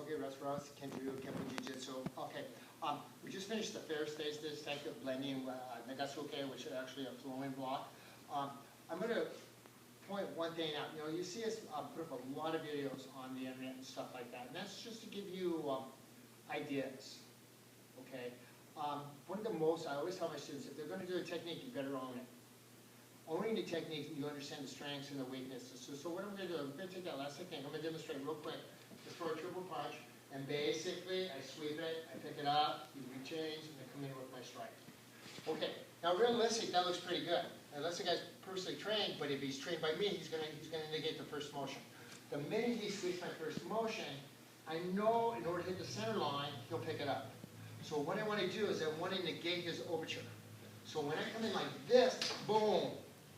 Soke, Russ, Kenjuryu, Kenpo Jujitsu. Okay, we just finished the fair stage this type of blending Soke, which is actually a flowing block. I'm going to point one thing out. You know, you see us put up a lot of videos on the internet and stuff like that, and that's just to give you ideas. Okay, one of the most, I always tell my students, if they're going to do a technique, you better own it. Owning the technique, you understand the strengths and the weaknesses. So what I'm going to do, I'm going to take that last technique, I'm going to demonstrate real quick. Just for a triple punch, and basically, I sweep it, I pick it up, you rechange, and I come in with my strike. Okay, now realistic, that looks pretty good. Unless the guy's personally trained, but if he's trained by me, he's going to negate the first motion. The minute he sweeps my first motion, I know in order to hit the center line, he'll pick it up. So what I want to do is I want to negate his overture. So when I come in like this, boom,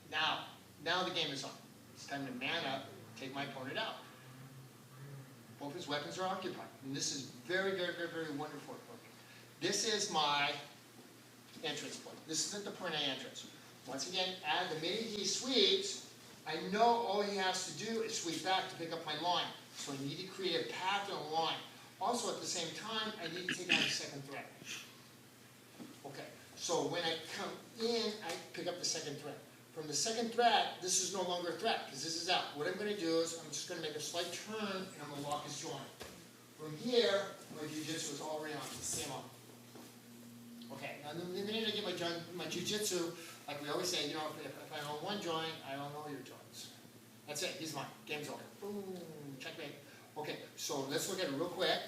now the game is on. It's time to man up, take my opponent out. Both his weapons are occupied. And this is very, very, very, very wonderful. This is my entrance point. This isn't the point of entrance. Once again, the minute he sweeps, I know all he has to do is sweep back to pick up my line. So I need to create a path and a line. Also, at the same time, I need to take out the second threat. Okay, so when I come in, I pick up the second threat. From the second threat, this is no longer a threat because this is out. What I'm going to do is I'm just going to make a slight turn and I'm going to lock his joint. From here, my jiu-jitsu is already on. It's the same on. Okay, now the minute I get my jiu-jitsu, like we always say, you know, if I own one joint, I don't know your joints. That's it. He's mine. Game's over. Boom. Checkmate. Okay, so let's look at it real quick.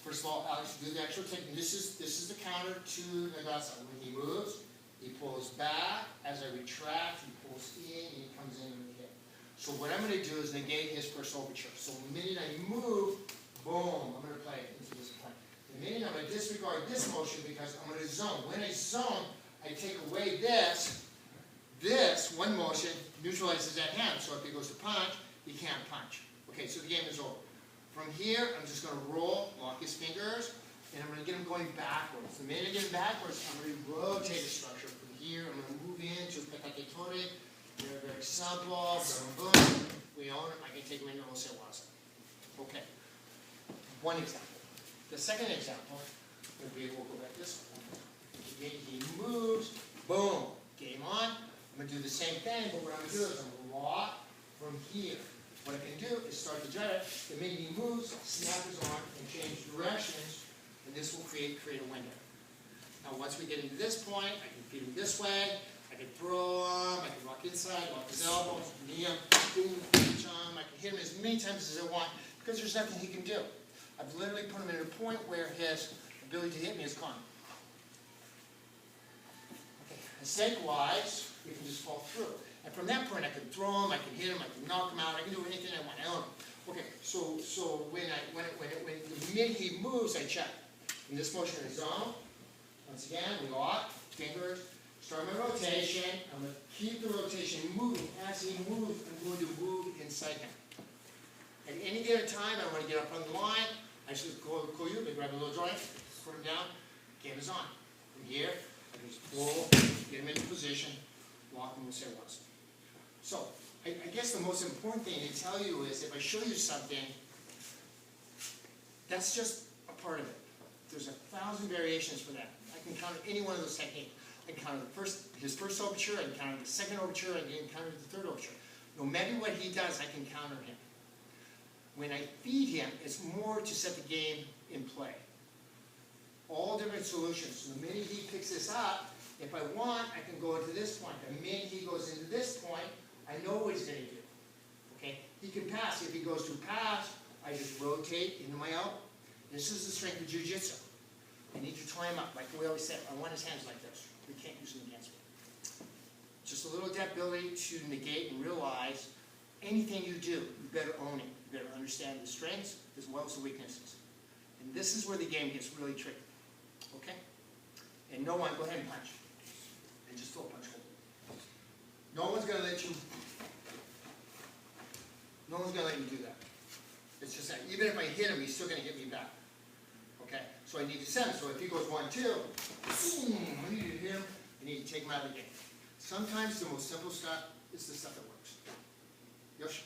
First of all, Alex, do the actual technique. This is the counter to Nagasa. When he moves, he pulls back. As I retract, he pulls in, and he comes in with a hit. So what I'm going to do is negate his first overture. So the minute I move, boom, I'm going to play it into this point. The minute I'm going to disregard this motion because I'm going to zone. When I zone, I take away this. This, one motion, neutralizes that hand. So if he goes to punch, he can't punch. Okay, so the game is over. From here, I'm just going to roll, lock his fingers, and I'm going to get him going backwards. The minute I get him backwards, I'm going to rotate the structure. From here, I'm going to move into Pekaketore. Very, very simple. Boom, boom. We own it. I can take him into Osewasa. Okay. One example. The second example would be, we'll go back this way. He moves. Boom. Game on. I'm going to do the same thing, but what I'm going to do is I'm going to lock from here. What I can do is start the jet. The minute he moves, snap his arm and change directions, and this will create a window. Now once we get into this point, I can feed him this way, I can throw him, I can walk inside, walk his elbows, knee him, boom, punch him, I can hit him as many times as I want, because there's nothing he can do. I've literally put him in a point where his ability to hit me is gone. Okay, mistake-wise, we can just fall through. And from that point, I can throw him, I can hit him, I can knock him out, I can do anything I want. I own him. Okay, so when the minute he moves, I check. In this motion, I zone. Once again, we lock, fingers, start my rotation. I'm going to keep the rotation moving. As he moves, I'm going to move inside him. At any given time, I want to get up on the line. I just go you, they grab a little joint, put him down, game is on. From here, I can just pull, get him into position, lock him, and say once. So, I guess the most important thing to tell you is if I show you something, that's just a part of it. There's 1,000 variations for that. I can counter any one of those techniques. I can counter his first overture, I can counter the second overture, I can counter the third overture. No matter what he does, I can counter him. When I feed him, it's more to set the game in play. All different solutions. So the minute he picks this up, if I want, I can go into this point. The minute he goes into this point, I know what he's going to do. Okay? He can pass. If he goes to pass, I just rotate into my out. This is the strength of Jiu-Jitsu. I need to tie him up. Like we always said, I want his hands like this. We can't use them against me. Just a little ability to negate and realize anything you do, you better own it. You better understand the strengths as well as the weaknesses. And this is where the game gets really tricky. Okay? And no one, go ahead and punch. And just throw a punch hole. No one's going to let you do that. It's just that even if I hit him, he's still going to hit me back. Okay? So I need to send him. So if he goes 1-2, I need to hit him. I need to take him out of the game. Sometimes the most simple stuff is the stuff that works. Yoshi.